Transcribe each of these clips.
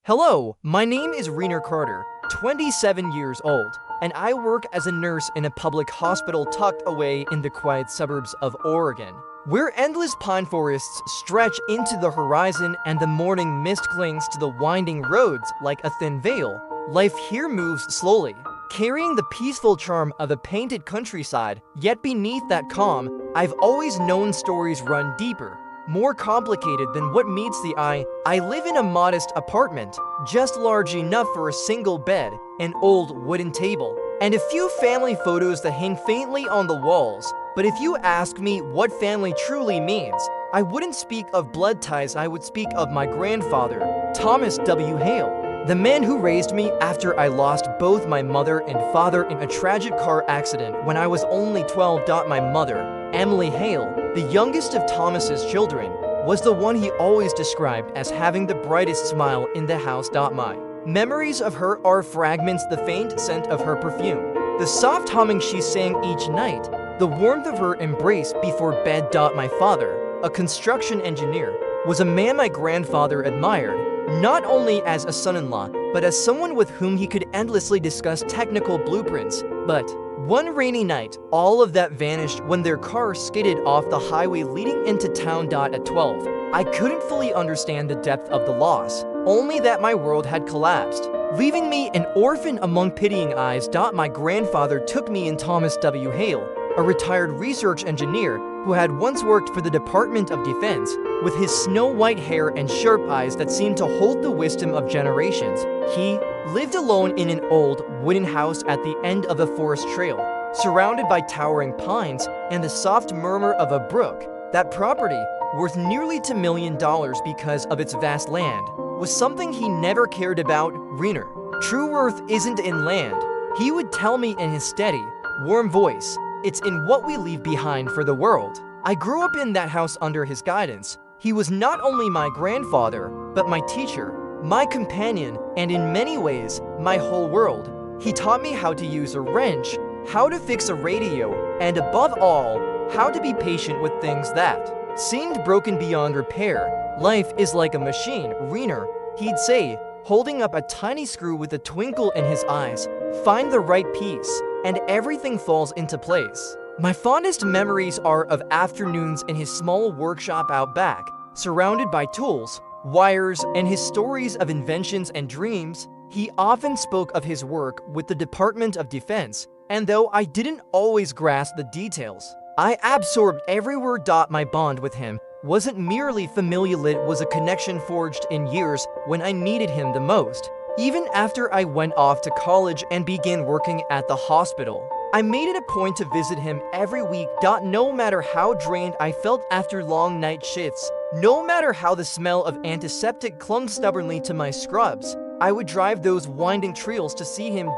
Hello, my name is Rainer Carter, 27 years old, and I work as a nurse in a public hospital tucked away in the quiet suburbs of Oregon, where endless pine forests stretch into the horizon and the morning mist clings to the winding roads like a thin veil. Life here moves slowly, carrying the peaceful charm of a painted countryside, yet beneath that calm, I've always known stories run deeper, more complicated than what meets the eye. I live in a modest apartment, just large enough for a single bed, an old wooden table, and a few family photos that hang faintly on the walls. But if you ask me what family truly means, I wouldn't speak of blood ties, I would speak of my grandfather, Thomas W. Hale, the man who raised me after I lost both my mother and father in a tragic car accident when I was only 12. My mother, Emily Hale, the youngest of Thomas's children, was the one he always described as having the brightest smile in the house. My memories of her are fragments, the faint scent of her perfume, the soft humming she sang each night, the warmth of her embrace before bed. My father, a construction engineer, was a man my grandfather admired, not only as a son-in-law, but as someone with whom he could endlessly discuss technical blueprints. But one rainy night, all of that vanished when their car skidded off the highway leading into town. At 12, I couldn't fully understand the depth of the loss, only that my world had collapsed, leaving me an orphan among pitying eyes. My grandfather took me in. Thomas W. Hale, a retired research engineer who had once worked for the Department of Defense, with his snow-white hair and sharp eyes that seemed to hold the wisdom of generations. He lived alone in an old wooden house at the end of a forest trail, surrounded by towering pines and the soft murmur of a brook. That property, worth nearly $2 million because of its vast land, was something he never cared about. Rainer, true worth isn't in land, he would tell me in his steady, warm voice. It's in what we leave behind for the world. I grew up in that house under his guidance. He was not only my grandfather, but my teacher, my companion, and in many ways, my whole world. He taught me how to use a wrench, how to fix a radio, and above all, how to be patient with things that seemed broken beyond repair. Life is like a machine, Rainer, he'd say, holding up a tiny screw with a twinkle in his eyes. Find the right piece, and everything falls into place. My fondest memories are of afternoons in his small workshop out back, surrounded by tools, wires, and his stories of inventions and dreams. He often spoke of his work with the Department of Defense, and though I didn't always grasp the details, I absorbed every word. My bond with him wasn't merely familial, it was a connection forged in years when I needed him the most. Even after I went off to college and began working at the hospital, I made it a point to visit him every week. No matter how drained I felt after long night shifts, no matter how the smell of antiseptic clung stubbornly to my scrubs, I would drive those winding trails to see him.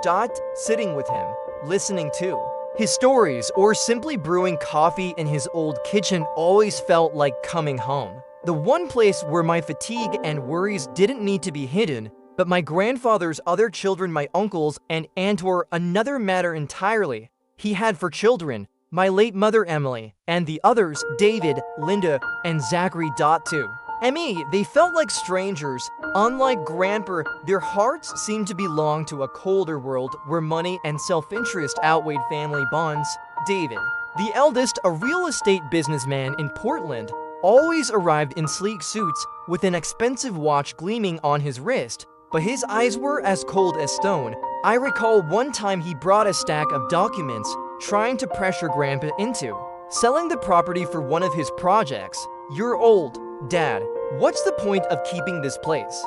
Sitting with him, listening to his stories, or simply brewing coffee in his old kitchen always felt like coming home. The one place where my fatigue and worries didn't need to be hidden. But my grandfather's other children, my uncles and aunt, were another matter entirely. He had 4 children, my late mother Emily, and the others, David, Linda, and Zachary. To me, they felt like strangers. Unlike Grandpa, their hearts seemed to belong to a colder world where money and self-interest outweighed family bonds. David, the eldest, a real estate businessman in Portland, always arrived in sleek suits with an expensive watch gleaming on his wrist. But his eyes were as cold as stone. I recall one time he brought a stack of documents, trying to pressure Grandpa into selling the property for one of his projects. "You're old, Dad. What's the point of keeping this place?"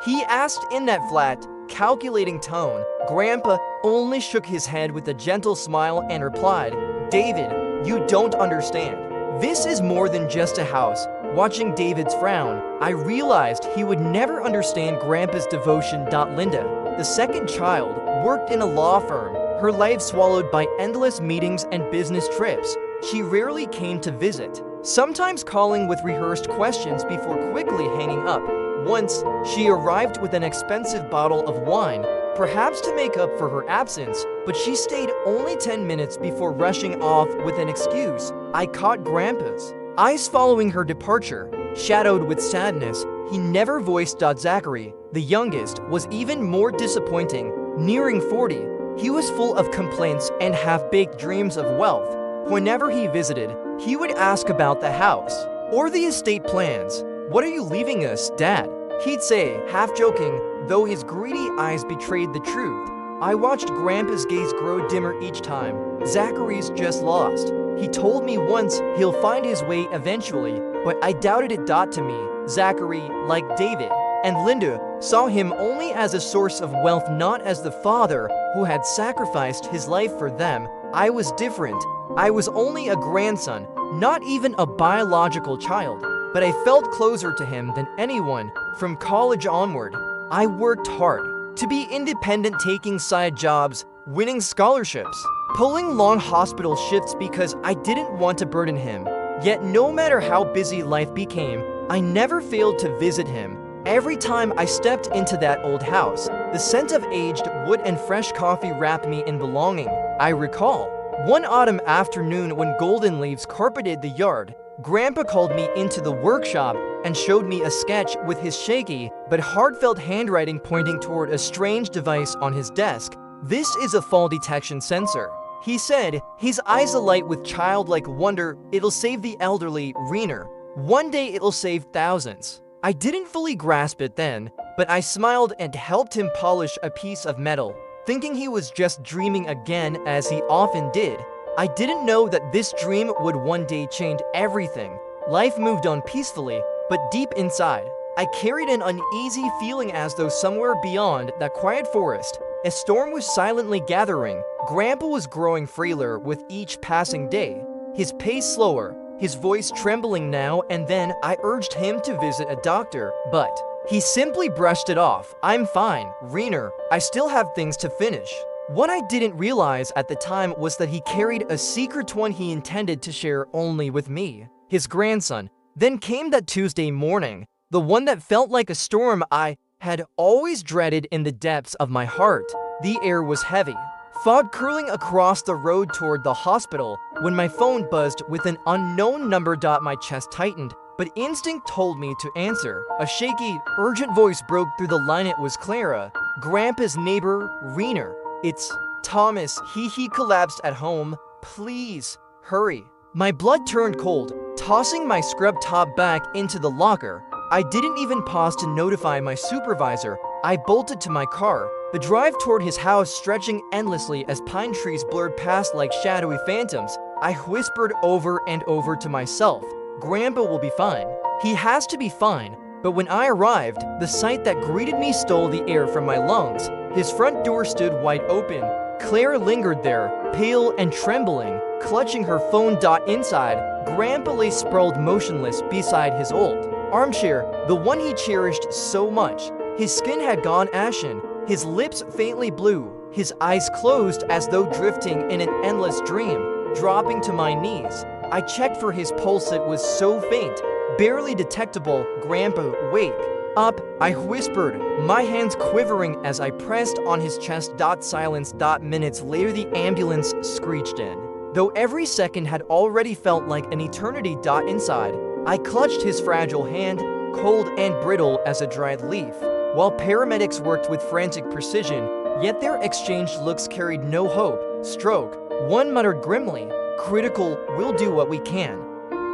he asked in that flat, calculating tone. Grandpa only shook his head with a gentle smile and replied, "David, you don't understand. This is more than just a house." Watching David's frown, I realized he would never understand Grandpa's devotion. Linda, the second child, worked in a law firm, her life swallowed by endless meetings and business trips. She rarely came to visit, sometimes calling with rehearsed questions before quickly hanging up. Once, she arrived with an expensive bottle of wine, perhaps to make up for her absence, but she stayed only 10 minutes before rushing off with an excuse. I caught Grandpa's eyes following her departure, shadowed with sadness. he never voiced. Zachary, the youngest, was even more disappointing. Nearing 40, he was full of complaints and half-baked dreams of wealth. Whenever he visited, he would ask about the house or the estate plans. "What are you leaving us, Dad?" he'd say, half joking, though his greedy eyes betrayed the truth. I watched Grandpa's gaze grow dimmer each time. "Zachary's just lost. He told me once he'll find his way eventually, but I doubted it." To me, Zachary, like David and Linda, saw him only as a source of wealth, not as the father who had sacrificed his life for them. I was different. I was only a grandson, not even a biological child, but I felt closer to him than anyone. From college onward, I worked hard to be independent, taking side jobs, winning scholarships, pulling long hospital shifts because I didn't want to burden him. Yet no matter how busy life became, I never failed to visit him. Every time I stepped into that old house, the scent of aged wood and fresh coffee wrapped me in belonging. I recall one autumn afternoon when golden leaves carpeted the yard, Grandpa called me into the workshop and showed me a sketch with his shaky but heartfelt handwriting pointing toward a strange device on his desk. "This is a fall detection sensor," he said, his eyes alight with childlike wonder. "It'll save the elderly, Reiner. One day it'll save thousands." I didn't fully grasp it then, but I smiled and helped him polish a piece of metal, thinking he was just dreaming again, as he often did. I didn't know that this dream would one day change everything. Life moved on peacefully, but deep inside, I carried an uneasy feeling, as though somewhere beyond that quiet forest, a storm was silently gathering. Grandpa was growing frailer with each passing day, his pace slower, his voice trembling now and then. I urged him to visit a doctor, but he simply brushed it off. "I'm fine, Reiner. I still have things to finish." What I didn't realize at the time was that he carried a secret, one he intended to share only with me, his grandson. Then came that Tuesday morning, the one that felt like a storm I had always dreaded in the depths of my heart. The air was heavy, fog curling across the road toward the hospital, when my phone buzzed with an unknown number. My chest tightened, but instinct told me to answer. A shaky, urgent voice broke through the line. It was Clara, Grandpa's neighbor, Reiner. "It's Thomas. He collapsed at home. Please, hurry." My blood turned cold, tossing my scrub top back into the locker. I didn't even pause to notify my supervisor. I bolted to my car, the drive toward his house stretching endlessly as pine trees blurred past like shadowy phantoms. I whispered over and over to myself, "Grandpa will be fine. He has to be fine." But when I arrived, the sight that greeted me stole the air from my lungs. His front door stood wide open. Claire lingered there, pale and trembling, clutching her phone. Inside, Grandpa lay sprawled motionless beside his old armchair, the one he cherished so much. His skin had gone ashen, his lips faintly blue, his eyes closed as though drifting in an endless dream. Dropping to my knees, I checked for his pulse. It was so faint, barely detectable. "Grandpa, wake up," I whispered, my hands quivering as I pressed on his chest. Silence. Minutes later, the ambulance screeched in. Though every second had already felt like an eternity. Inside, I clutched his fragile hand, cold and brittle as a dried leaf, while paramedics worked with frantic precision, yet their exchanged looks carried no hope. "Stroke," one muttered grimly. "Critical, we'll do what we can."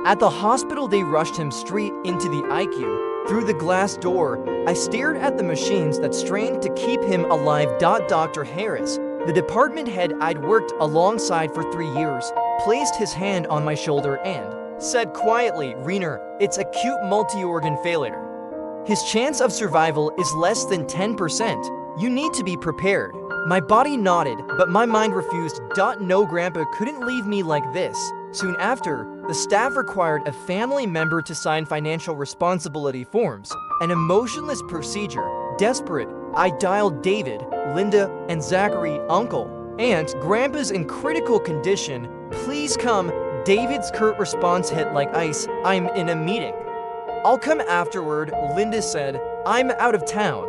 At the hospital, they rushed him straight into the ICU. Through the glass door, I stared at the machines that strained to keep him alive. Dr. Harris, the department head I'd worked alongside for 3 years, placed his hand on my shoulder and said quietly, "Reiner, it's acute multi-organ failure. His chance of survival is less than 10%. You need to be prepared." My body nodded, but my mind refused. No, Grandpa couldn't leave me like this. Soon after, the staff required a family member to sign financial responsibility forms, an emotionless procedure. Desperate, I dialed David, Linda, and Zachary, Uncle, "Aunt, Grandpa's in critical condition. Please come." David's curt response hit like ice. "I'm in a meeting." "I'll come afterward," Linda said. "I'm out of town."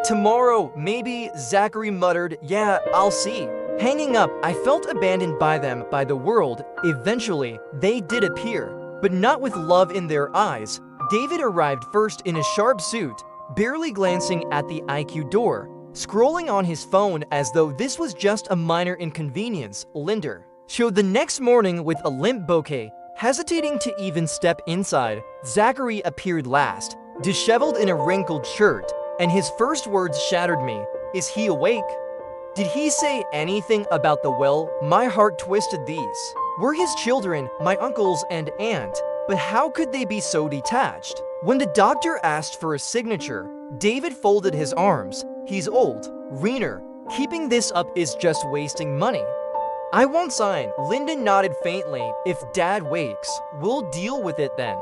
"Tomorrow, maybe," Zachary muttered. "Yeah, I'll see." Hanging up, I felt abandoned by them, by the world. Eventually, they did appear, but not with love in their eyes. David arrived first in a sharp suit, barely glancing at the ICU door, scrolling on his phone as though this was just a minor inconvenience. Linda showed the next morning with a limp bouquet, hesitating to even step inside. Zachary appeared last, disheveled in a wrinkled shirt, and his first words shattered me. Is he awake? Did he say anything about the will? My heart twisted. These were his children, my uncles and aunt, but how could they be so detached? When the doctor asked for a signature, David folded his arms. He's old, Reiner. Keeping this up is just wasting money. I won't sign. Linda nodded faintly. If Dad wakes, we'll deal with it then.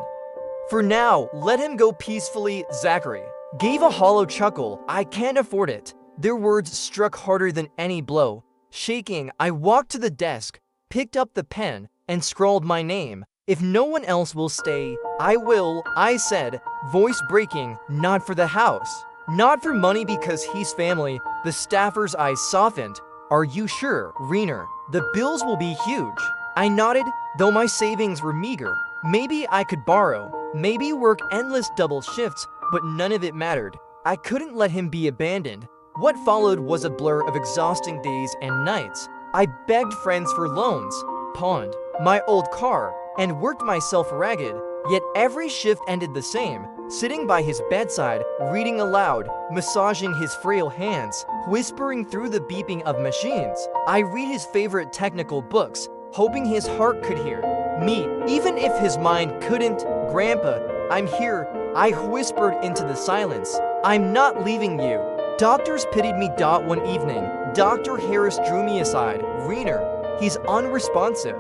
For now, let him go peacefully. Zachary gave a hollow chuckle. I can't afford it. Their words struck harder than any blow. Shaking, I walked to the desk, picked up the pen, and scrawled my name. If no one else will stay, I will, I said, voice breaking. Not for the house. Not for money because he's family. The staffer's eyes softened. Are you sure, Reiner? The bills will be huge. I nodded, though my savings were meager. Maybe I could borrow, maybe work endless double shifts, but none of it mattered. I couldn't let him be abandoned. What followed was a blur of exhausting days and nights. I begged friends for loans, pawned my old car, and worked myself ragged. Yet every shift ended the same, sitting by his bedside, reading aloud, massaging his frail hands, whispering through the beeping of machines. I read his favorite technical books, hoping his heart could hear me, even if his mind couldn't. Grandpa, I'm here, I whispered into the silence. I'm not leaving you. Doctors pitied me. One evening, Dr. Harris drew me aside. Reiner, he's unresponsive.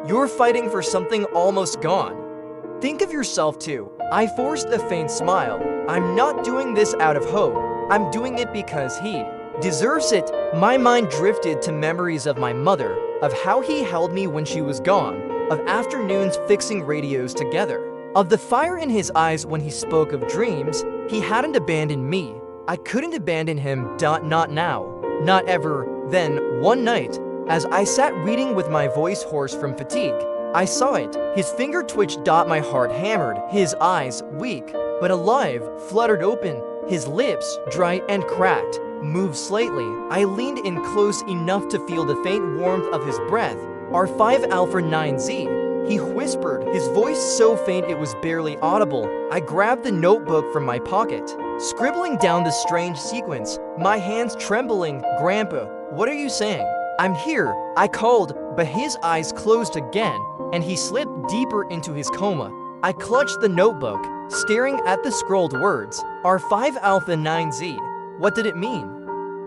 You're fighting for something almost gone. Think of yourself too. I forced a faint smile. I'm not doing this out of hope. I'm doing it because he deserves it. My mind drifted to memories of my mother, of how he held me when she was gone, of afternoons fixing radios together, of the fire in his eyes when he spoke of dreams. He hadn't abandoned me. I couldn't abandon him. Not now. Not ever. Then, one night, as I sat reading with my voice hoarse from fatigue, I saw it. His finger twitched. My heart hammered. His eyes, weak but alive, fluttered open. His lips, dry and cracked, moved slightly. I leaned in close enough to feel the faint warmth of his breath. R5 Alpha 9Z, he whispered, his voice so faint it was barely audible. I grabbed the notebook from my pocket, scribbling down the strange sequence, my hands trembling. Grandpa, what are you saying? I'm here, I called, but his eyes closed again, and he slipped deeper into his coma. I clutched the notebook, staring at the scrolled words, R5 Alpha 9Z. What did it mean?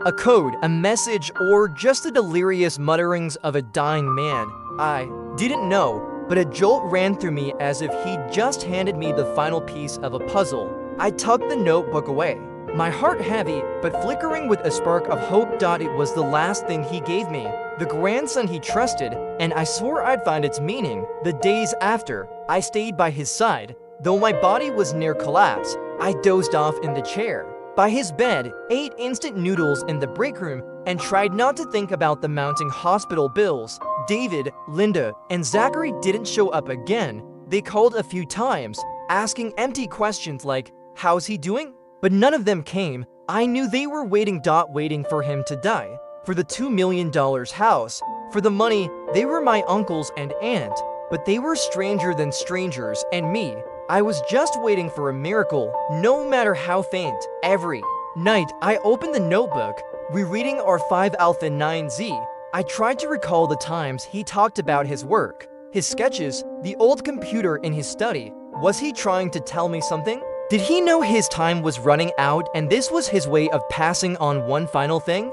A code, a message, or just the delirious mutterings of a dying man? I didn't know, but a jolt ran through me as if he'd just handed me the final piece of a puzzle. I tucked the notebook away, my heart heavy, but flickering with a spark of hope. It was the last thing he gave me, the grandson he trusted, and I swore I'd find its meaning. The days after, I stayed by his side. Though my body was near collapse, I dozed off in the chair by his bed, ate instant noodles in the break room, and tried not to think about the mounting hospital bills. David, Linda, and Zachary didn't show up again. They called a few times, asking empty questions like, how's he doing? But none of them came. I knew they were waiting for him to die. For the $2 million house, for the money. They were my uncles and aunt, but they were stranger than strangers, and me, I was just waiting for a miracle, no matter how faint. Every night, I opened the notebook, rereading R5 Alpha 9Z. I tried to recall the times he talked about his work, his sketches, the old computer in his study. Was he trying to tell me something? Did he know his time was running out and this was his way of passing on one final thing?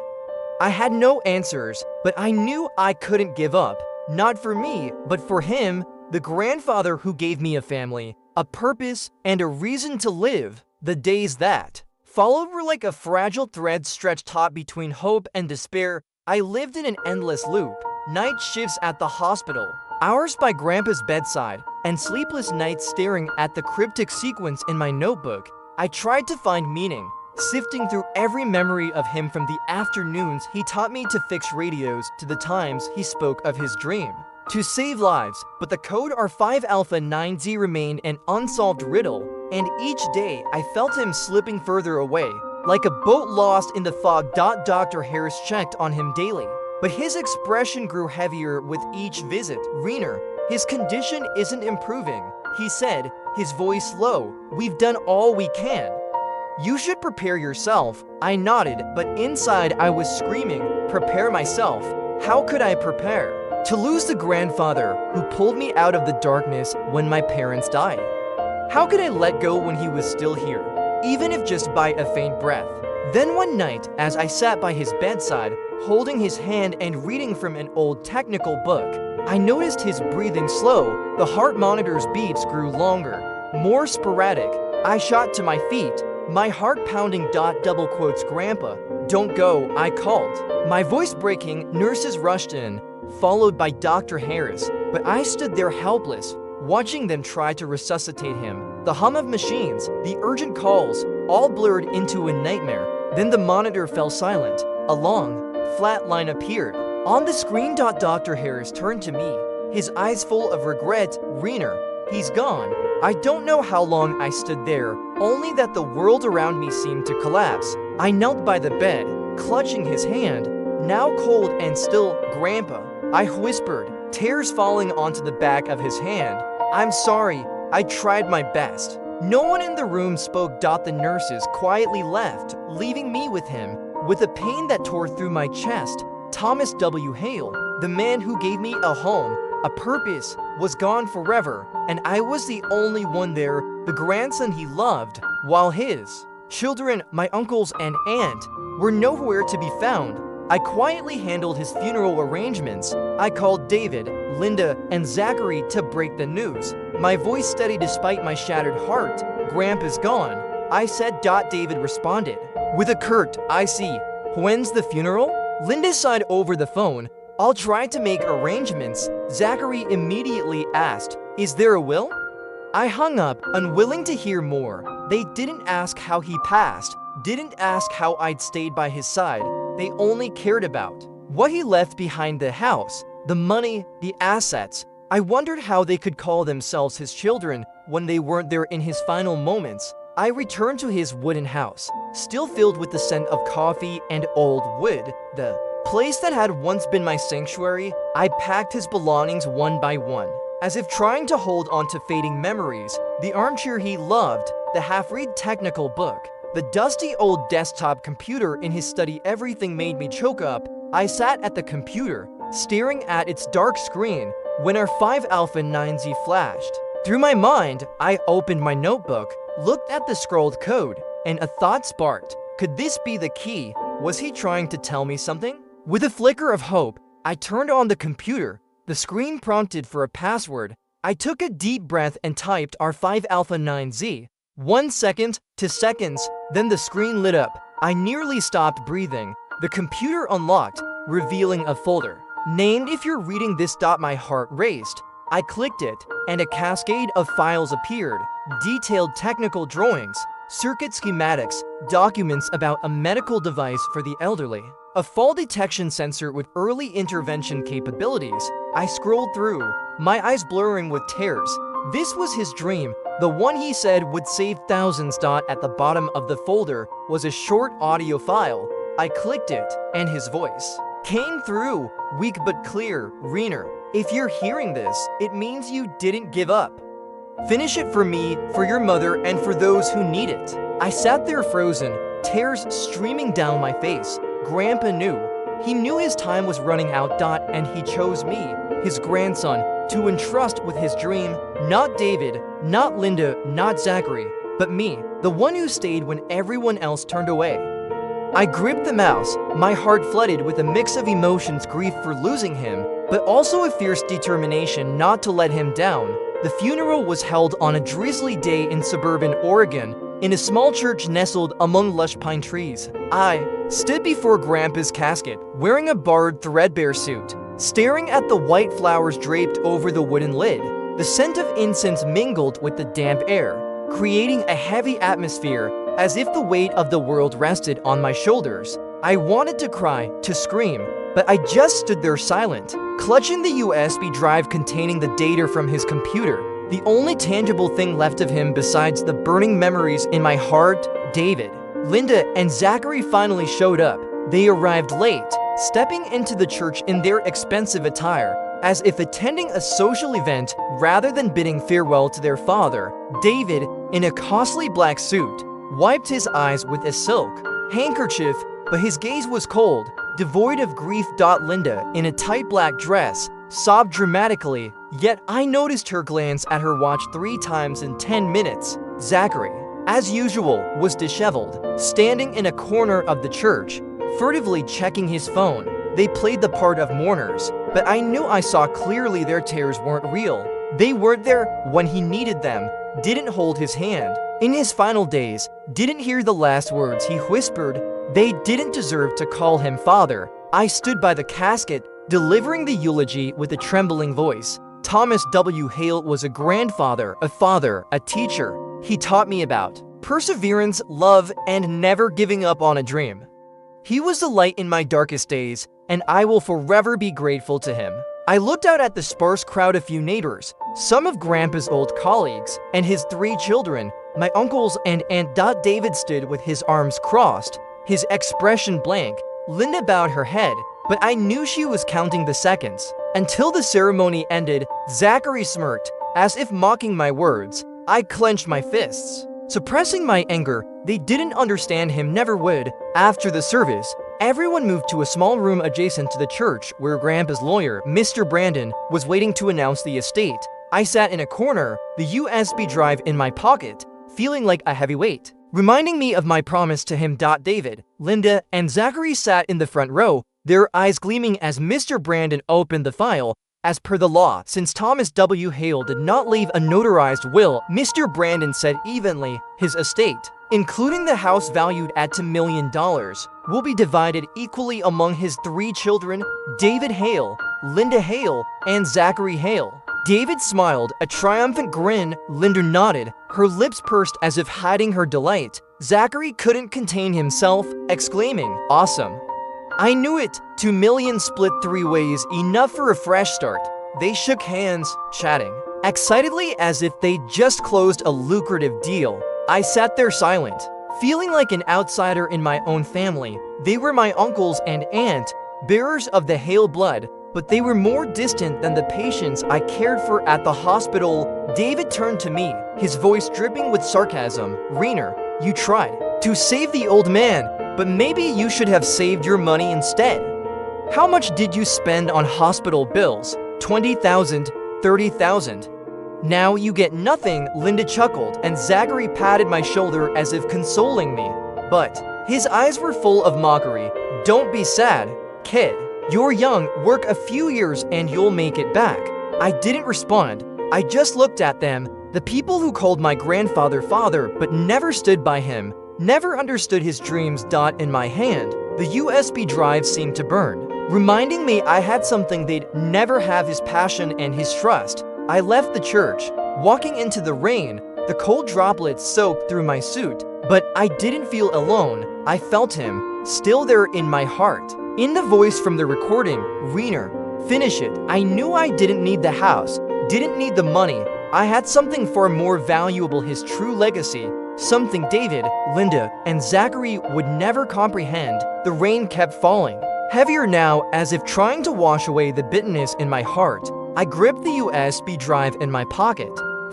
I had no answers, but I knew I couldn't give up. Not for me, but for him, the grandfather who gave me a family, a purpose, and a reason to live. The days that followed were like a fragile thread stretched taut between hope and despair. I lived in an endless loop. Night shifts at the hospital, hours by Grandpa's bedside, and sleepless nights staring at the cryptic sequence in my notebook. I tried to find meaning, sifting through every memory of him, from the afternoons he taught me to fix radios to the times he spoke of his dream. to save lives, but the code R5 Alpha 9Z remained an unsolved riddle, and each day I felt him slipping further away, like a boat lost in the fog. Dr. Harris checked on him daily, but his expression grew heavier with each visit. Reiner, his condition isn't improving, he said, his voice low. We've done all we can. You should prepare yourself. I nodded, but inside I was screaming, prepare myself? How could I prepare? To lose the grandfather who pulled me out of the darkness when my parents died. How could I let go when he was still here, even if just by a faint breath? Then one night, as I sat by his bedside, holding his hand and reading from an old technical book, I noticed his breathing slow. The heart monitor's beats grew longer, more sporadic. I shot to my feet, my heart pounding. Double quotes, Grandpa, don't go, I called. My voice breaking. Nurses rushed in, followed by Dr. Harris, but I stood there helpless, watching them try to resuscitate him. The hum of machines, the urgent calls, all blurred into a nightmare. Then the monitor fell silent. A long, flat line appeared on the screen. Dr. Harris turned to me, his eyes full of regret. Reiner, he's gone. I don't know how long I stood there, only that the world around me seemed to collapse. I knelt by the bed, clutching his hand, now cold and still. Grandpa, I whispered, tears falling onto the back of his hand. I'm sorry, I tried my best. No one in the room spoke. The nurses quietly left, leaving me with him, with a pain that tore through my chest. Thomas W. Hale, the man who gave me a home, a purpose, was gone forever, and I was the only one there, the grandson he loved, while his children, my uncles and aunt, were nowhere to be found. I quietly handled his funeral arrangements. I called David, Linda, and Zachary to break the news. My voice steady despite my shattered heart. Grandpa's gone, I said. David responded with a curt, I see. When's the funeral? Linda sighed over the phone. I'll try to make arrangements. Zachary immediately asked, is there a will? I hung up, unwilling to hear more. They didn't ask how he passed, didn't ask how I'd stayed by his side. They only cared about what he left behind: the house, the money, the assets. I wondered how they could call themselves his children when they weren't there in his final moments. I returned to his wooden house, still filled with the scent of coffee and old wood, the place that had once been my sanctuary. I packed his belongings one by one, as if trying to hold on to fading memories. The armchair he loved, the half-read technical book, the dusty old desktop computer in his study. Everything made me choke up. I sat at the computer, staring at its dark screen, when our 5 Alpha 9Z flashed through my mind. I opened my notebook, looked at the scrolled code, and a thought sparked. Could this be the key? Was he trying to tell me something? With a flicker of hope, I turned on the computer. The screen prompted for a password. I took a deep breath and typed R5 Alpha 9Z. 1 second, 2 seconds, then the screen lit up. I nearly stopped breathing. The computer unlocked, revealing a folder named "If you're reading this." My heart raced. I clicked it, and a cascade of files appeared. Detailed technical drawings, circuit schematics, documents about a medical device for the elderly, a fall detection sensor with early intervention capabilities. I scrolled through, my eyes blurring with tears. This was his dream, the one he said would save thousands. At the bottom of the folder was a short audio file. I clicked it, and his voice came through, weak but clear. Reiner, if you're hearing this, it means you didn't give up. Finish it for me, for your mother, and for those who need it. I sat there frozen, tears streaming down my face. Grandpa knew. He knew his time was running out. And he chose me, his grandson, to entrust with his dream. Not David, not Linda, not Zachary, but me, the one who stayed when everyone else turned away. I gripped the mouse, my heart flooded with a mix of emotions: grief for losing him, but also a fierce determination not to let him down. The funeral was held on a drizzly day in suburban Oregon, in a small church nestled among lush pine trees. I stood before Grandpa's casket, wearing a borrowed threadbare suit, staring at the white flowers draped over the wooden lid. The scent of incense mingled with the damp air, creating a heavy atmosphere, as if the weight of the world rested on my shoulders. I wanted to cry, to scream, but I just stood there silent, clutching the USB drive containing the data from his computer. The only tangible thing left of him besides the burning memories in my heart. David, Linda, and Zachary finally showed up. They arrived late, stepping into the church in their expensive attire, as if attending a social event rather than bidding farewell to their father. David, in a costly black suit, wiped his eyes with a silk handkerchief, but his gaze was cold, devoid of grief. Linda, in a tight black dress, sobbed dramatically, yet I noticed her glance at her watch 3 times in 10 minutes. Zachary, as usual, was disheveled, standing in a corner of the church, furtively checking his phone. They played the part of mourners, but I knew I saw clearly their tears weren't real. They weren't there when he needed them, didn't hold his hand. In his final days, didn't hear the last words he whispered. They didn't deserve to call him father. I stood by the casket, delivering the eulogy with a trembling voice. Thomas W. Hale was a grandfather, a father, a teacher. He taught me about perseverance, love, and never giving up on a dream. He was the light in my darkest days, and I will forever be grateful to him. I looked out at the sparse crowd, a few neighbors, some of Grandpa's old colleagues, and his 3 children, my uncles and Aunt. David stood with his arms crossed, his expression blank. Linda bowed her head, but I knew she was counting the seconds. Until the ceremony ended, Zachary smirked, as if mocking my words. I clenched my fists, suppressing my anger. They didn't understand, him never would. After the service, everyone moved to a small room adjacent to the church where Grandpa's lawyer, Mr. Brandon, was waiting to announce the estate. I sat in a corner, the USB drive in my pocket, feeling like a heavy weight, reminding me of my promise to him. David, Linda, and Zachary sat in the front row, their eyes gleaming as Mr. Brandon opened the file. As per the law, since Thomas W. Hale did not leave a notarized will, Mr. Brandon said evenly, his estate, including the house valued at $2 million, will be divided equally among his 3 children, David Hale, Linda Hale, and Zachary Hale. David smiled, a triumphant grin. Linda nodded, her lips pursed as if hiding her delight. Zachary couldn't contain himself, exclaiming, "Awesome." I knew it. $2 million split 3 ways, enough for a fresh start. They shook hands, chatting excitedly as if they'd just closed a lucrative deal. I sat there silent, feeling like an outsider in my own family. They were my uncles and aunt, bearers of the Hale blood, but they were more distant than the patients I cared for at the hospital. David turned to me, his voice dripping with sarcasm. "Rainer, you tried to save the old man, but maybe you should have saved your money instead. How much did you spend on hospital bills? 20,000, 30,000. Now you get nothing." Linda chuckled, and Zachary patted my shoulder as if consoling me. But his eyes were full of mockery. "Don't be sad, kid. You're young, work a few years and you'll make it back." I didn't respond. I just looked at them, the people who called my grandfather father but never stood by him, never understood his dreams. In my hand, the USB drive seemed to burn, reminding me I had something they'd never have: his passion and his trust. I left the church, walking into the rain. The cold droplets soaked through my suit, but I didn't feel alone. I felt him, still there in my heart. In the voice from the recording, "Rainer, finish it." I knew I didn't need the house, didn't need the money. I had something far more valuable: his true legacy. Something David, Linda, and Zachary would never comprehend. The rain kept falling, heavier now, as if trying to wash away the bitterness in my heart. I gripped the USB drive in my pocket,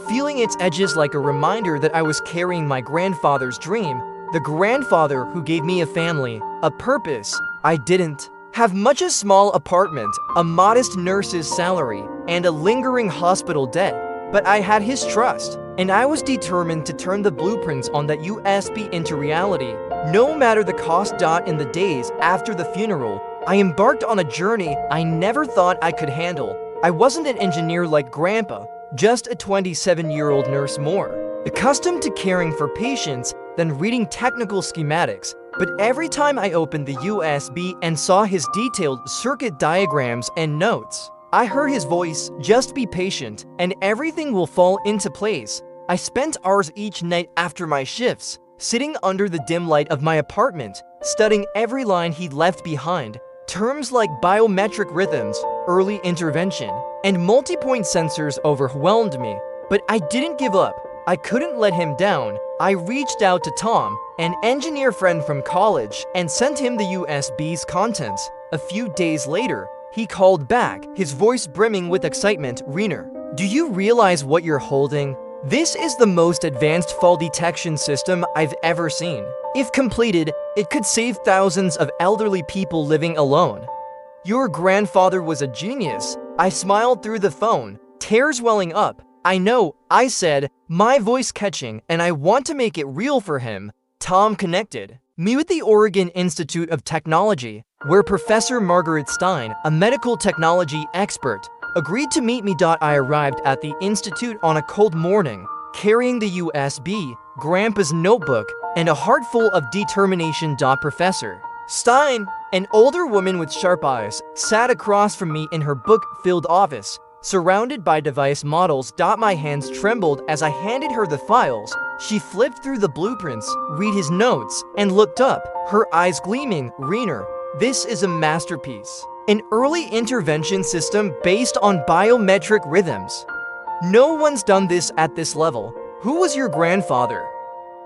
feeling its edges like a reminder that I was carrying my grandfather's dream, the grandfather who gave me a family, a purpose. I didn't have much: a small apartment, a modest nurse's salary, and a lingering hospital debt. But I had his trust, and I was determined to turn the blueprints on that USB into reality, no matter the cost. In the days after the funeral, I embarked on a journey I never thought I could handle. I wasn't an engineer like Grandpa, just a 27-year-old nurse, more accustomed to caring for patients than reading technical schematics. But every time I opened the USB and saw his detailed circuit diagrams and notes, I heard his voice: "Just be patient, and everything will fall into place." I spent hours each night after my shifts, sitting under the dim light of my apartment, studying every line he'd left behind. Terms like biometric rhythms, early intervention, and multi-point sensors overwhelmed me. But I didn't give up. I couldn't let him down. I reached out to Tom, an engineer friend from college, and sent him the USB's contents. A few days later, he called back, his voice brimming with excitement. "Reiner, do you realize what you're holding? This is the most advanced fall detection system I've ever seen. If completed, it could save thousands of elderly people living alone." "Your grandfather was a genius." I smiled through the phone, tears welling up. "I know," I said, my voice catching, "and I want to make it real for him." Tom connected me with the Oregon Institute of Technology, where Professor Margaret Stein, a medical technology expert, agreed to meet me. I arrived at the institute on a cold morning, carrying the USB, Grandpa's notebook, and a heart full of determination. Professor Stein, an older woman with sharp eyes, sat across from me in her book-filled office, surrounded by device models. My hands trembled as I handed her the files. She flipped through the blueprints, read his notes, and looked up, her eyes gleaming. "Reiner, this is a masterpiece. An early intervention system based on biometric rhythms. No one's done this at this level. Who was your grandfather?"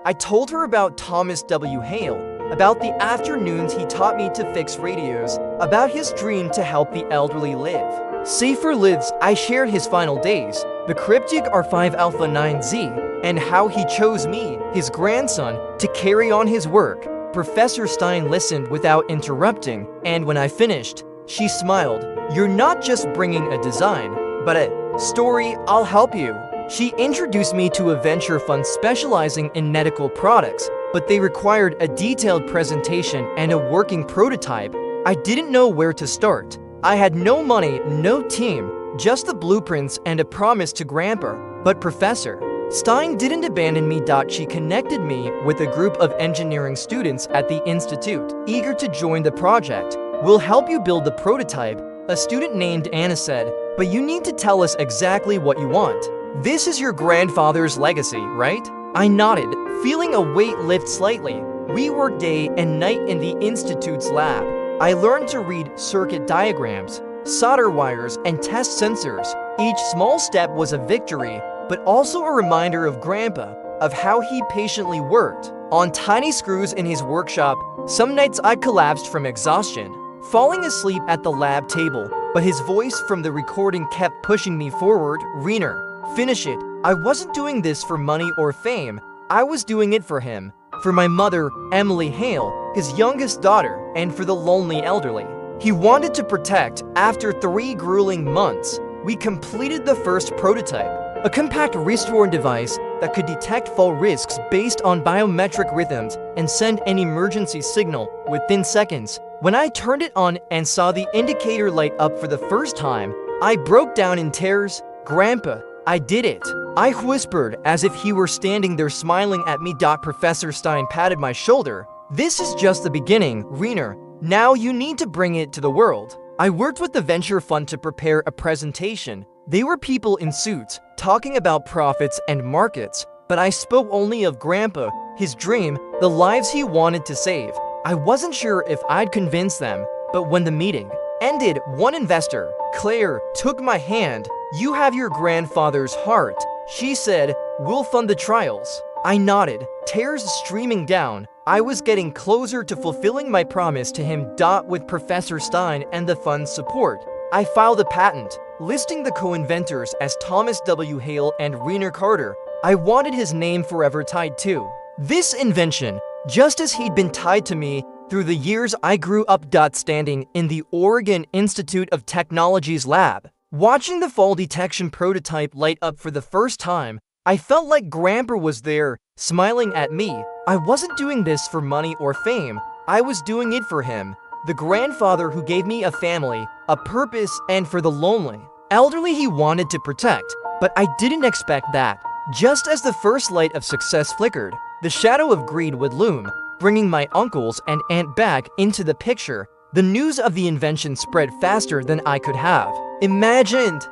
I told her about Thomas W. Hale, about the afternoons he taught me to fix radios, about his dream to help the elderly live safer lives. I shared his final days, the cryptic R5 Alpha 9Z, and how he chose me, his grandson, to carry on his work. Professor Stein listened without interrupting, and when I finished, she smiled. "You're not just bringing a design, but a story. I'll help you." She introduced me to a venture fund specializing in medical products, but they required a detailed presentation and a working prototype. I didn't know where to start. I had no money, no team, just the blueprints and a promise to Grandpa. But Professor Stein didn't abandon me. She connected me with a group of engineering students at the institute, eager to join the project. "We'll help you build the prototype," a student named Anna said, "but you need to tell us exactly what you want. This is your grandfather's legacy, right?" I nodded, feeling a weight lift slightly. We worked day and night in the institute's lab. I learned to read circuit diagrams, solder wires, and test sensors. Each small step was a victory, but also a reminder of Grandpa, of how he patiently worked on tiny screws in his workshop. Some nights I collapsed from exhaustion, falling asleep at the lab table, but his voice from the recording kept pushing me forward. "Reiner, finish it." I wasn't doing this for money or fame. I was doing it for him, for my mother, Emily Hale, his youngest daughter, and for the lonely elderly he wanted to protect. After 3 grueling months, we completed the first prototype, a compact wrist-worn device that could detect fall risks based on biometric rhythms and send an emergency signal within seconds. When I turned it on and saw the indicator light up for the first time, I broke down in tears. "Grandpa, I did it," I whispered as if he were standing there smiling at me. Professor Stein patted my shoulder. "This is just the beginning, Reiner. Now you need to bring it to the world." I worked with the venture fund to prepare a presentation. They were people in suits, talking about profits and markets, but I spoke only of Grandpa, his dream, the lives he wanted to save. I wasn't sure if I'd convince them, but when the meeting ended, one investor, Claire, took my hand. "You have your grandfather's heart," she said. "We'll fund the trials." I nodded, tears streaming down. I was getting closer to fulfilling my promise to him. With Professor Stein and the fund's support, I filed a patent, listing the co-inventors as Thomas W. Hale and Reiner Carter. I wanted his name forever tied to this invention, just as he'd been tied to me through the years I grew up. Standing in the Oregon Institute of Technology's lab, watching the fall detection prototype light up for the first time, I felt like Grandpa was there, smiling at me. I wasn't doing this for money or fame. I was doing it for him, the grandfather who gave me a family, a purpose, and for the lonely elderly he wanted to protect. But I didn't expect that. Just as the first light of success flickered, the shadow of greed would loom, bringing my uncles and aunt back into the picture. The news of the invention spread faster than I could have imagined.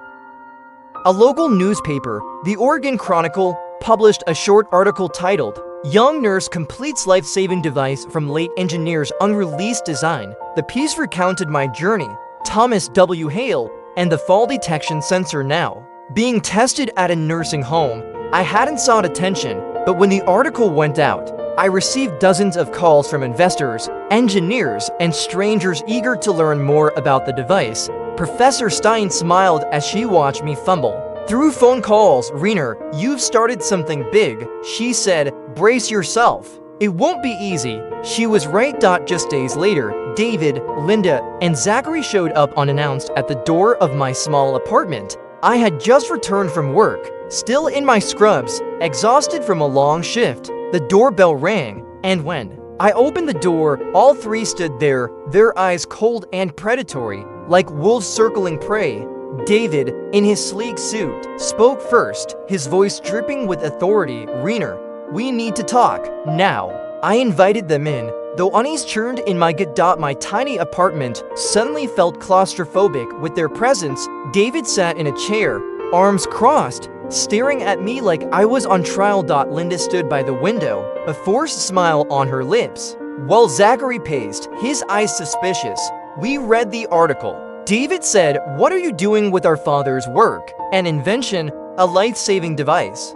A local newspaper, the Oregon Chronicle, published a short article titled, Young nurse completes life-saving device from late engineer's unreleased design. The piece recounted my journey. Thomas W. Hale and the fall detection sensor now being tested at a nursing home. I hadn't sought attention, but when the article went out, I received dozens of calls from investors, engineers, and strangers eager to learn more about the device. Professor Stein smiled as she watched me fumble through phone calls. "Reiner, you've started something big," she said. "Brace yourself. It won't be easy." She was right. Just days later, David, Linda, and Zachary showed up unannounced at the door of my small apartment. I had just returned from work, still in my scrubs, exhausted from a long shift. The doorbell rang, and when I opened the door, all three stood there, their eyes cold and predatory, like wolves circling prey. David, in his sleek suit, spoke first, his voice dripping with authority. "Reiner, we need to talk, now." I invited them in, though unease churned in my gut. My tiny apartment suddenly felt claustrophobic with their presence. David sat in a chair, arms crossed, staring at me like I was on trial. Linda stood by the window, a forced smile on her lips, while Zachary paced, his eyes suspicious. We read the article. David said, "What are you doing with our father's work? An invention, a life-saving device.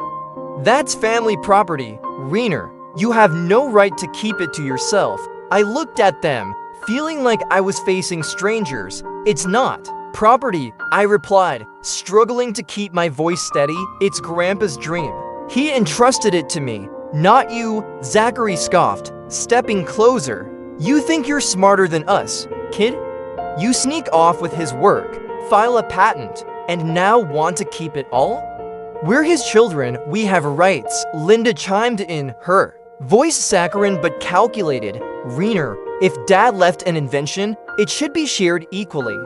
That's family property, Reiner. You have no right to keep it to yourself." I looked at them, feeling like I was facing strangers. "It's not property," I replied, struggling to keep my voice steady. "It's Grandpa's dream. He entrusted it to me, not you," Zachary scoffed, stepping closer. "You think you're smarter than us, kid? You sneak off with his work, file a patent, and now want to keep it all? We're his children, we have rights," Linda chimed in, her voice saccharine but calculated. "Reiner, if Dad left an invention, it should be shared equally.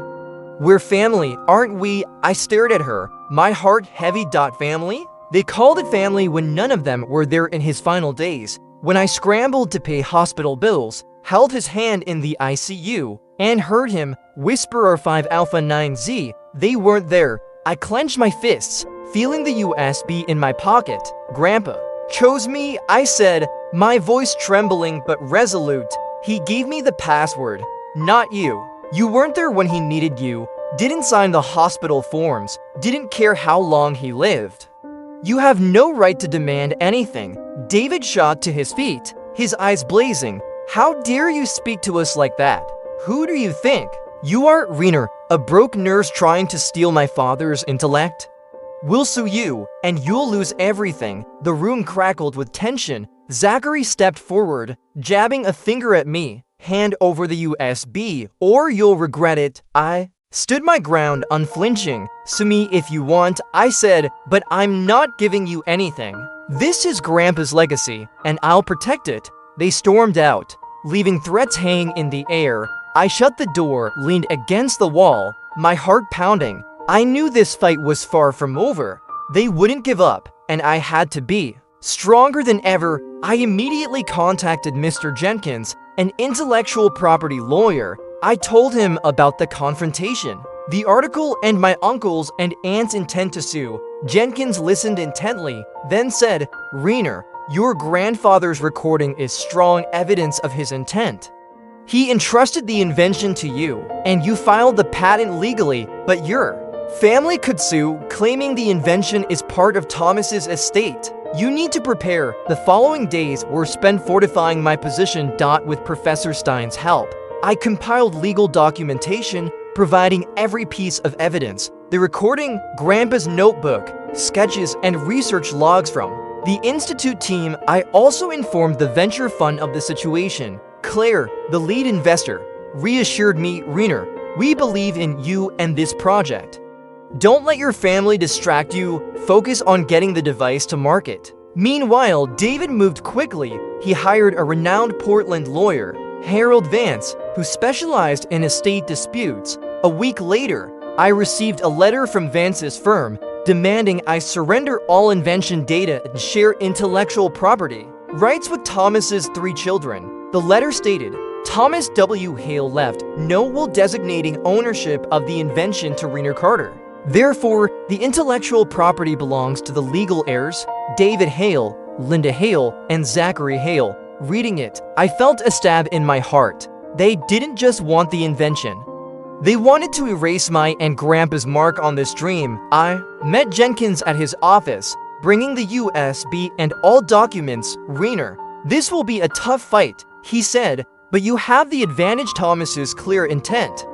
We're family, aren't we?" I stared at her, my heart heavy. "Family? They called it family when none of them were there in his final days. When I scrambled to pay hospital bills, held his hand in the ICU, and heard him whisper R5 Alpha 9Z, they weren't there." I clenched my fists, feeling the USB in my pocket. "Grandpa chose me," I said, my voice trembling but resolute. "He gave me the password, not you. You weren't there when he needed you, didn't sign the hospital forms, didn't care how long he lived. You have no right to demand anything." David shot to his feet, his eyes blazing. "How dare you speak to us like that? Who do you think you are, Reiner, a broke nurse trying to steal my father's intellect? We'll sue you, and you'll lose everything." The room crackled with tension. Zachary stepped forward, jabbing a finger at me. "Hand over the USB, or you'll regret it." I stood my ground, unflinching. "Sue me if you want," I said, "but I'm not giving you anything. This is Grandpa's legacy, and I'll protect it." They stormed out, leaving threats hanging in the air. I shut the door, leaned against the wall, my heart pounding. I knew this fight was far from over. They wouldn't give up, and I had to be stronger than ever. I immediately contacted Mr. Jenkins, an intellectual property lawyer. I told him about the confrontation, the article, and my uncle's and aunt's intent to sue. Jenkins listened intently, then said, "Reiner, your grandfather's recording is strong evidence of his intent. He entrusted the invention to you, and you filed the patent legally, but your family could sue, claiming the invention is part of Thomas's estate. You need to prepare." The following days were spent fortifying my position. With Professor Stein's help, I compiled legal documentation, providing every piece of evidence: the recording, Grandpa's notebook, sketches, and research logs from the Institute team. I also informed the venture fund of the situation. Claire, the lead investor, reassured me, "Reiner, we believe in you and this project. Don't let your family distract you. Focus on getting the device to market." Meanwhile, David moved quickly. He hired a renowned Portland lawyer, Harold Vance, who specialized in estate disputes. A week later, I received a letter from Vance's firm demanding I surrender all invention data and share intellectual property rights with Thomas's 3 children. The letter stated, Thomas W. Hale left no will designating ownership of the invention to Reiner Carter. Therefore, the intellectual property belongs to the legal heirs, David Hale, Linda Hale, and Zachary Hale. Reading it, I felt a stab in my heart. They didn't just want the invention. They wanted to erase my and Grandpa's mark on this dream. I met Jenkins at his office, bringing the USB and all documents. Reiner, this will be a tough fight, he said, but you have the advantage. Thomas's clear intent.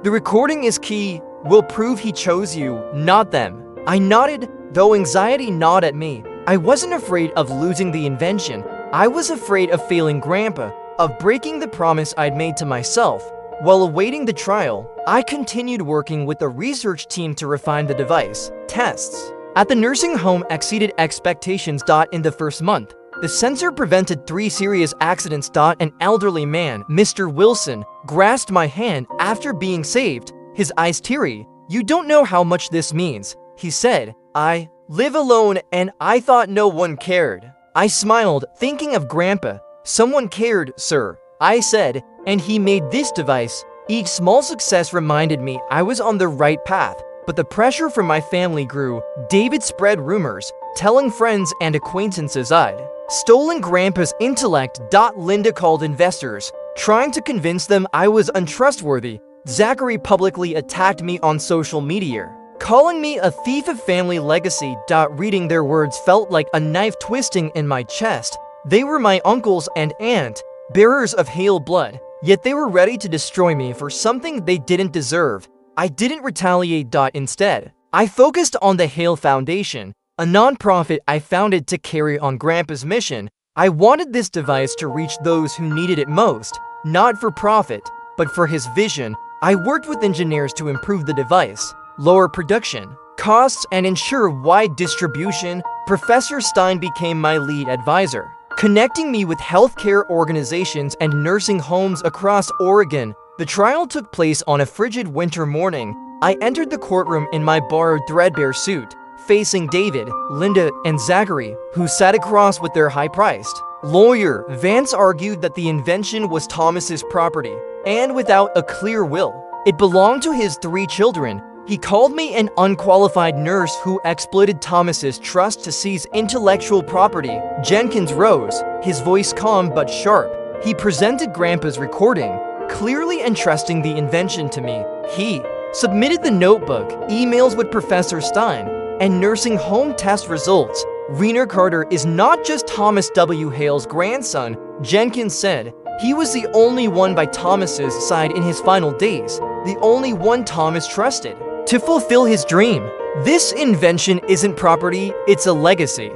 The recording is key, will prove he chose you, not them. I nodded, though anxiety gnawed at me. I wasn't afraid of losing the invention. I was afraid of failing Grandpa, of breaking the promise I'd made to myself. While awaiting the trial, I continued working with the research team to refine the device. Tests at the nursing home exceeded expectations. In the first month, the sensor prevented 3 serious accidents. An elderly man, Mr. Wilson, grasped my hand after being saved, his eyes teary. You don't know how much this means, he said. I live alone and I thought no one cared. I smiled, thinking of Grandpa. Someone cared, sir, I said, and he made this device. Each small success reminded me I was on the right path, but the pressure from my family grew. David spread rumors, telling friends and acquaintances I'd stolen Grandpa's intellect. Linda called investors, trying to convince them I was untrustworthy. Zachary publicly attacked me on social media, calling me a thief of family legacy. Reading their words felt like a knife twisting in my chest. They were my uncles and aunt, bearers of Hale blood, yet they were ready to destroy me for something they didn't deserve. I didn't retaliate. Instead, I focused on the Hale Foundation, a nonprofit I founded to carry on Grandpa's mission. I wanted this device to reach those who needed it most, not for profit, but for his vision. I worked with engineers to improve the device, lower production costs, and ensure wide distribution. Professor Stein became my lead advisor, connecting me with healthcare organizations and nursing homes across Oregon. The trial took place on a frigid winter morning. I entered the courtroom in my borrowed threadbare suit, facing David, Linda, and Zachary, who sat across with their high-priced lawyer. Vance argued that the invention was Thomas's property, and without a clear will, it belonged to his 3 children. He called me an unqualified nurse who exploited Thomas's trust to seize intellectual property. Jenkins rose, his voice calm but sharp. He presented Grandpa's recording, clearly entrusting the invention to me. He submitted the notebook, emails with Professor Stein, and nursing home test results. Reiner Carter is not just Thomas W. Hale's grandson, Jenkins said. He was the only one by Thomas's side in his final days, the only one Thomas trusted to fulfill his dream. This invention isn't property, it's a legacy.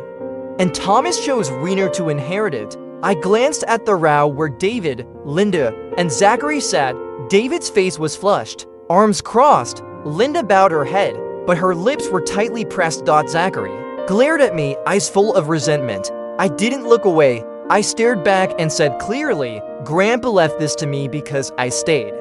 And Thomas chose Reiner to inherit it. I glanced at the row where David, Linda, and Zachary sat. David's face was flushed, arms crossed. Linda bowed her head, but her lips were tightly pressed. Zachary glared at me, eyes full of resentment. I didn't look away. I stared back and said clearly, Grandpa left this to me because I stayed.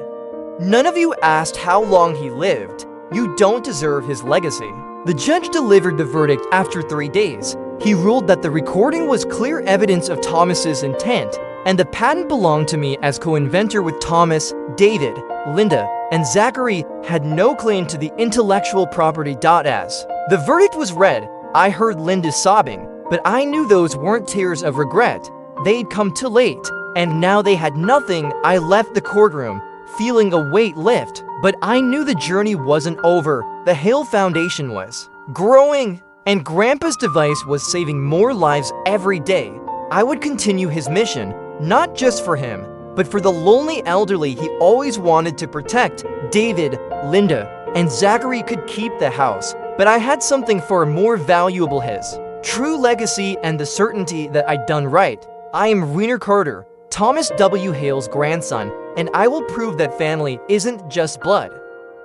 None of you asked how long he lived. You don't deserve his legacy. The judge delivered the verdict after 3 days. He ruled that the recording was clear evidence of Thomas's intent, and the patent belonged to me as co-inventor with Thomas. David, Linda, and Zachary had no claim to the intellectual property. As the verdict was read, I heard Linda sobbing, but I knew those weren't tears of regret. They'd come too late, and now they had nothing. I left the courtroom, feeling a weight lift, but I knew the journey wasn't over. The Hale Foundation was growing, and Grandpa's device was saving more lives every day. I would continue his mission, not just for him, but for the lonely elderly he always wanted to protect. David, Linda, and Zachary could keep the house, but I had something far more valuable: his true legacy and the certainty that I'd done right. I am Reiner Carter, Thomas W. Hale's grandson, and I will prove that family isn't just blood.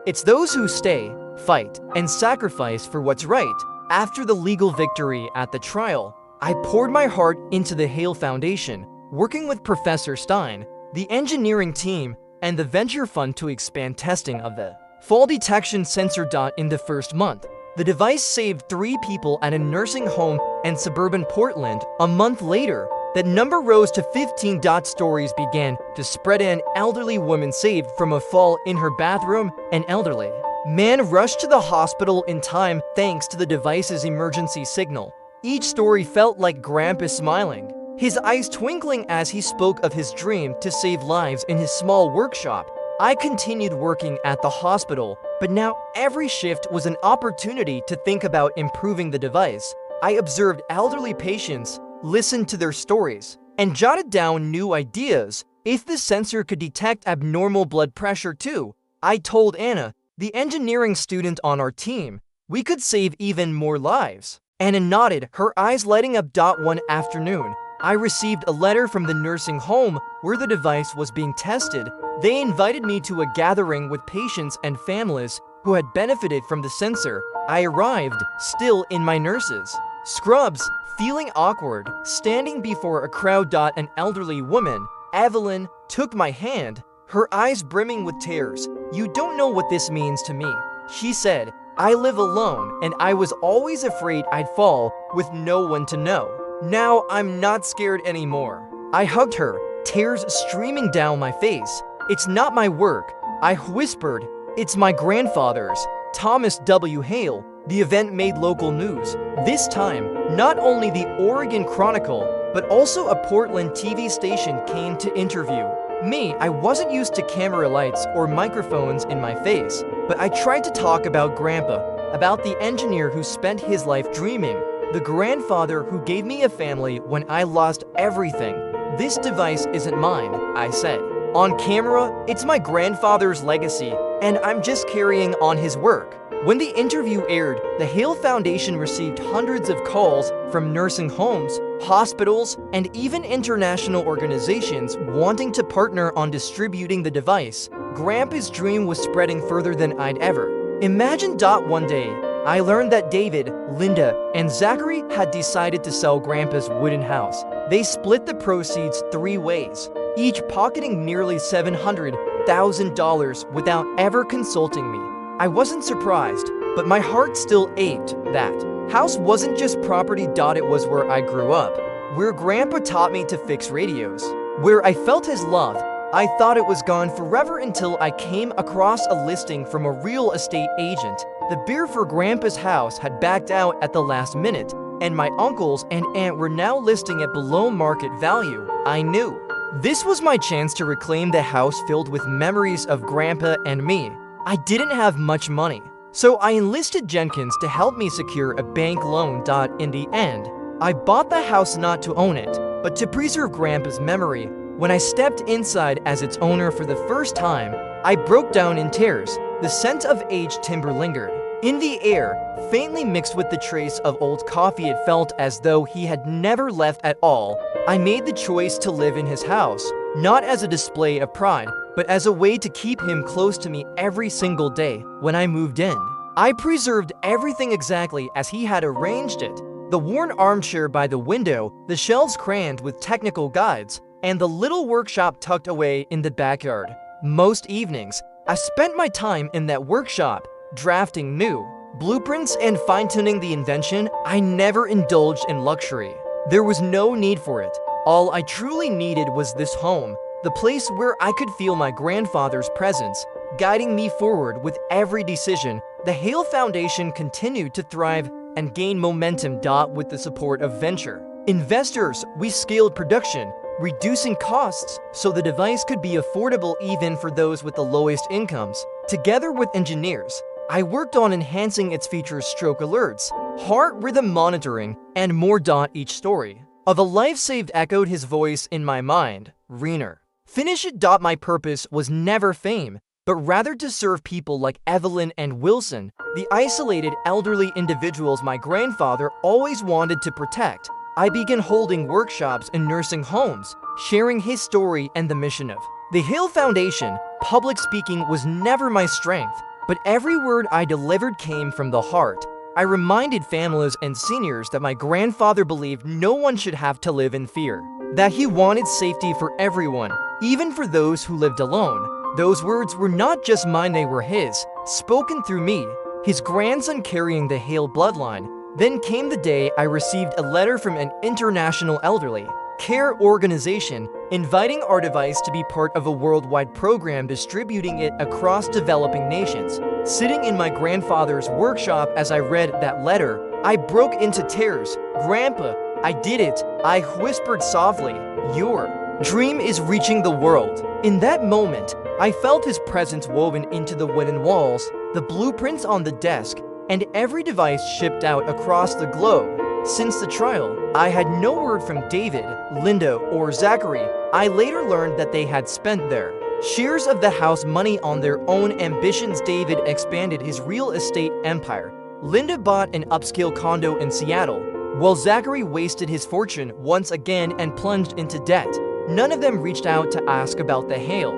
It's those who stay, fight, and sacrifice for what's right. After the legal victory at the trial, I poured my heart into the Hale Foundation, working with Professor Stein, the engineering team, and the venture fund to expand testing of the fall detection sensor. In the first month, the device saved 3 people at a nursing home in suburban Portland. A month later, that number rose to 15. Stories began to spread. An elderly woman saved from a fall in her bathroom. An elderly man rushed to the hospital in time thanks to the device's emergency signal. Each story felt like Grandpa smiling, his eyes twinkling as he spoke of his dream to save lives in his small workshop. I continued working at the hospital, but now every shift was an opportunity to think about improving the device. I observed elderly patients, listened to their stories, and jotted down new ideas. If the sensor could detect abnormal blood pressure too, I told Anna, the engineering student on our team, we could save even more lives. Anna nodded, her eyes lighting up. One afternoon, I received a letter from the nursing home where the device was being tested. They invited me to a gathering with patients and families who had benefited from the sensor. I arrived, still in my nurse's scrubs, feeling awkward, standing before a crowd. An elderly woman, Evelyn, took my hand, her eyes brimming with tears. "You don't know what this means to me," she said. "I live alone, and I was always afraid I'd fall with no one to know. Now I'm not scared anymore." I hugged her, tears streaming down my face. "It's not my work," I whispered. "It's my grandfather's." Thomas W. Hale. The event made local news. This time, not only the Oregon Chronicle, but also a Portland TV station came to interview me. I wasn't used to camera lights or microphones in my face, but I tried to talk about Grandpa, about the engineer who spent his life dreaming, the grandfather who gave me a family when I lost everything. "This device isn't mine," I said. "On camera, it's my grandfather's legacy, and I'm just carrying on his work." When the interview aired, the Hale Foundation received hundreds of calls from nursing homes, hospitals, and even international organizations wanting to partner on distributing the device. Grandpa's dream was spreading further than I'd ever imagined. One day, I learned that David, Linda, and Zachary had decided to sell Grandpa's wooden house. They split the proceeds 3 ways, each pocketing nearly $700,000 without ever consulting me. I wasn't surprised, but my heart still ached. That house wasn't just property. It was where I grew up, where Grandpa taught me to fix radios, where I felt his love. I thought it was gone forever until I came across a listing from a real estate agent. The bidder for Grandpa's house had backed out at the last minute, and my uncles and aunt were now listing it below market value. I knew this was my chance to reclaim the house filled with memories of Grandpa and me. I didn't have much money, so I enlisted Jenkins to help me secure a bank loan. In the end, I bought the house not to own it, but to preserve Grandpa's memory. When I stepped inside as its owner for the first time, I broke down in tears. The scent of aged timber lingered in the air, faintly mixed with the trace of old coffee. It felt as though he had never left at all. I made the choice to live in his house, not as a display of pride, but as a way to keep him close to me every single day. When I moved in, I preserved everything exactly as he had arranged it. The worn armchair by the window, the shelves crammed with technical guides, and the little workshop tucked away in the backyard. Most evenings, I spent my time in that workshop, drafting new blueprints and fine-tuning the invention. I never indulged in luxury. There was no need for it. All I truly needed was this home, the place where I could feel my grandfather's presence, guiding me forward with every decision. The Hale Foundation continued to thrive and gain momentum. With the support of venture investors, we scaled production, reducing costs so the device could be affordable even for those with the lowest incomes. Together with engineers, I worked on enhancing its features: stroke alerts, heart rhythm monitoring, and more. Each story of a life saved echoed his voice in my mind. Reiner. Finish it. My purpose was never fame, but rather to serve people like Evelyn and Wilson, the isolated elderly individuals my grandfather always wanted to protect. I began holding workshops in nursing homes, sharing his story and the mission of the Hale Foundation. Public speaking was never my strength, but every word I delivered came from the heart. I reminded families and seniors that my grandfather believed no one should have to live in fear, that he wanted safety for everyone, even for those who lived alone. Those words were not just mine, they were his, spoken through me, his grandson carrying the Hale bloodline. Then came the day I received a letter from an international elderly care organization inviting our device to be part of a worldwide program distributing it across developing nations. Sitting in my grandfather's workshop as I read that letter, I broke into tears. "Grandpa, I did it," I whispered softly. "Your dream is reaching the world." In that moment, I felt his presence woven into the wooden walls, the blueprints on the desk, and every device shipped out across the globe. Since the trial, I had no word from David, Linda, or Zachary. I later learned that they had spent their shares of the house money on their own ambitions. David expanded his real estate empire. Linda bought an upscale condo in Seattle, while Zachary wasted his fortune once again and plunged into debt. None of them reached out to ask about the Hale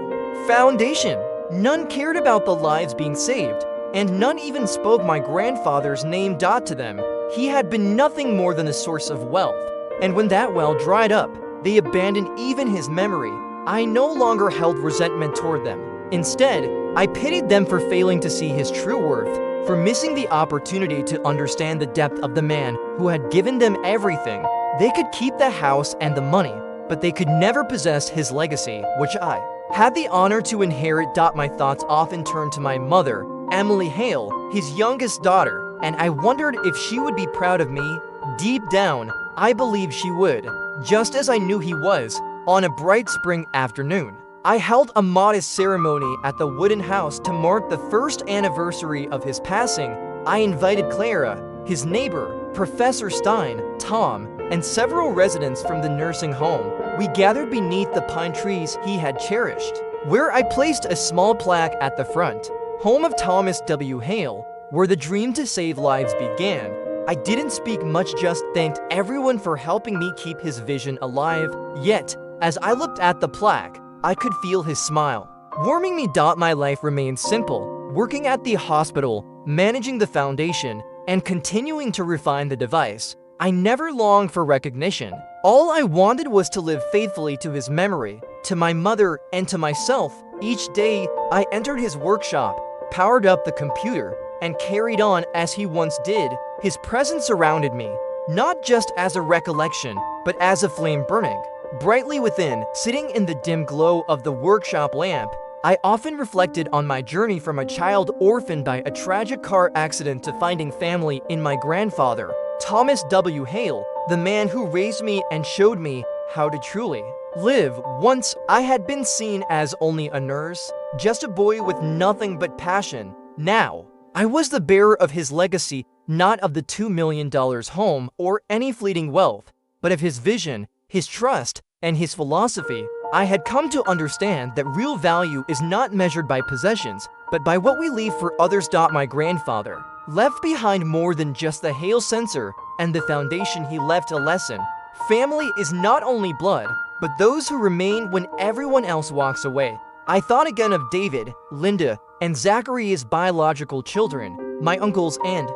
Foundation. None cared about the lives being saved, and none even spoke my grandfather's name. To them, he had been nothing more than a source of wealth, and when that well dried up, they abandoned even his memory. I no longer held resentment toward them. Instead, I pitied them for failing to see his true worth, for missing the opportunity to understand the depth of the man who had given them everything. They could keep the house and the money, but they could never possess his legacy, which I had the honor to inherit. My thoughts often turned to my mother, Emily Hale, his youngest daughter, and I wondered if she would be proud of me. Deep down, I believed she would, just as I knew he was. On a bright spring afternoon, I held a modest ceremony at the wooden house to mark the first anniversary of his passing. I invited Clara, his neighbor, Professor Stein, Tom, and several residents from the nursing home. We gathered beneath the pine trees he had cherished, where I placed a small plaque at the front, "Home of Thomas W. Hale, where the dream to save lives began." I didn't speak much, just thanked everyone for helping me keep his vision alive. Yet, as I looked at the plaque, I could feel his smile warming me. My life remained simple, working at the hospital, managing the foundation, and continuing to refine the device. I never longed for recognition. All I wanted was to live faithfully to his memory, to my mother, and to myself. Each day, I entered his workshop, powered up the computer, and carried on as he once did. His presence surrounded me, not just as a recollection, but as a flame burning brightly within. Sitting in the dim glow of the workshop lamp, I often reflected on my journey from a child orphaned by a tragic car accident to finding family in my grandfather, Thomas W. Hale, the man who raised me and showed me how to truly live. Once, I had been seen as only a nurse, just a boy with nothing but passion. Now, I was the bearer of his legacy, not of the $2 million home or any fleeting wealth, but of his vision, his trust, and his philosophy. I had come to understand that real value is not measured by possessions, but by what we leave for others. My grandfather left behind more than just the Hale sensor and the foundation. He left a lesson. Family is not only blood, but those who remain when everyone else walks away. I thought again of David, Linda, and Zachary's biological children, my uncles, and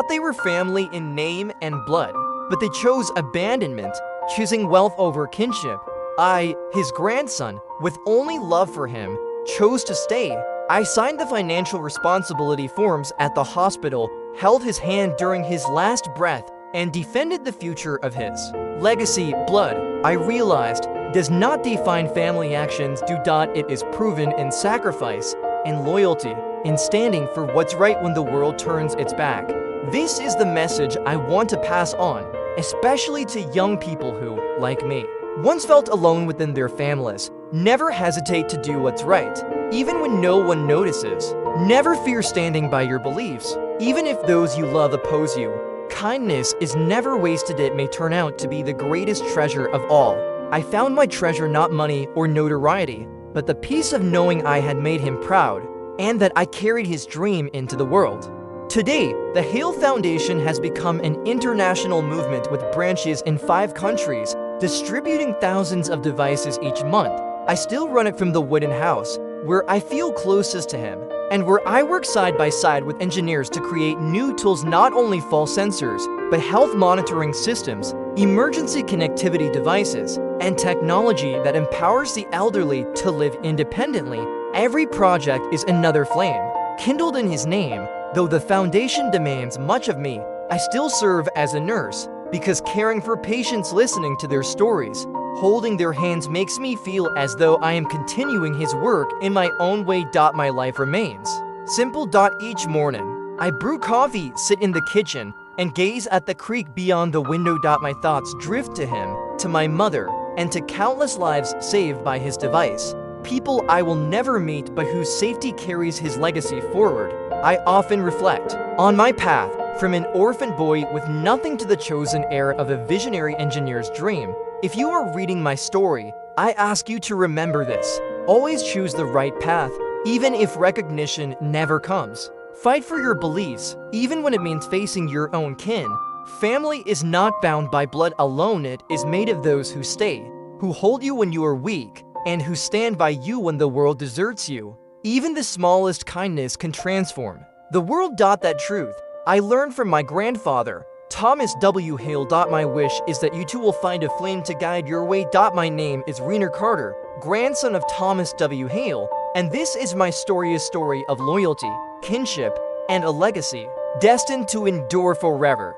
they were family in name and blood, but they chose abandonment, choosing wealth over kinship. I, his grandson, with only love for him, chose to stay. I signed the financial responsibility forms at the hospital, held his hand during his last breath, and defended the future of his legacy. Blood, I realized, does not define family actions. It is proven in sacrifice, in loyalty, in standing for what's right when the world turns its back. This is the message I want to pass on, especially to young people who, like me, once felt alone within their families. Never hesitate to do what's right, even when no one notices. Never fear standing by your beliefs, even if those you love oppose you. Kindness is never wasted. It may turn out to be the greatest treasure of all. I found my treasure not money or notoriety, but the peace of knowing I had made him proud, and that I carried his dream into the world. Today, the Hale Foundation has become an international movement with branches in 5 countries, distributing thousands of devices each month. I still run it from the wooden house, where I feel closest to him, and where I work side by side with engineers to create new tools, not only false sensors, but health monitoring systems, emergency connectivity devices, and technology that empowers the elderly to live independently. Every project is another flame, kindled in his name. Though the foundation demands much of me, I still serve as a nurse, because caring for patients, listening to their stories, holding their hands makes me feel as though I am continuing his work in my own way. My life remains simple. Each morning, I brew coffee, sit in the kitchen, and gaze at the creek beyond the window. My thoughts drift to him, to my mother, and to countless lives saved by his device. People I will never meet but whose safety carries his legacy forward. I often reflect on my path from an orphan boy with nothing to the chosen heir of a visionary engineer's dream. If you are reading my story, I ask you to remember this. Always choose the right path, even if recognition never comes. Fight for your beliefs, even when it means facing your own kin. Family is not bound by blood alone. It is made of those who stay, who hold you when you are weak, and who stand by you when the world deserts you. Even the smallest kindness can transform the world. That truth I learned from my grandfather, Thomas W. Hale. My wish is that you too will find a flame to guide your way. My name is Rainer Carter, grandson of Thomas W. Hale, and this is my story, a story of loyalty, kinship, and a legacy destined to endure forever.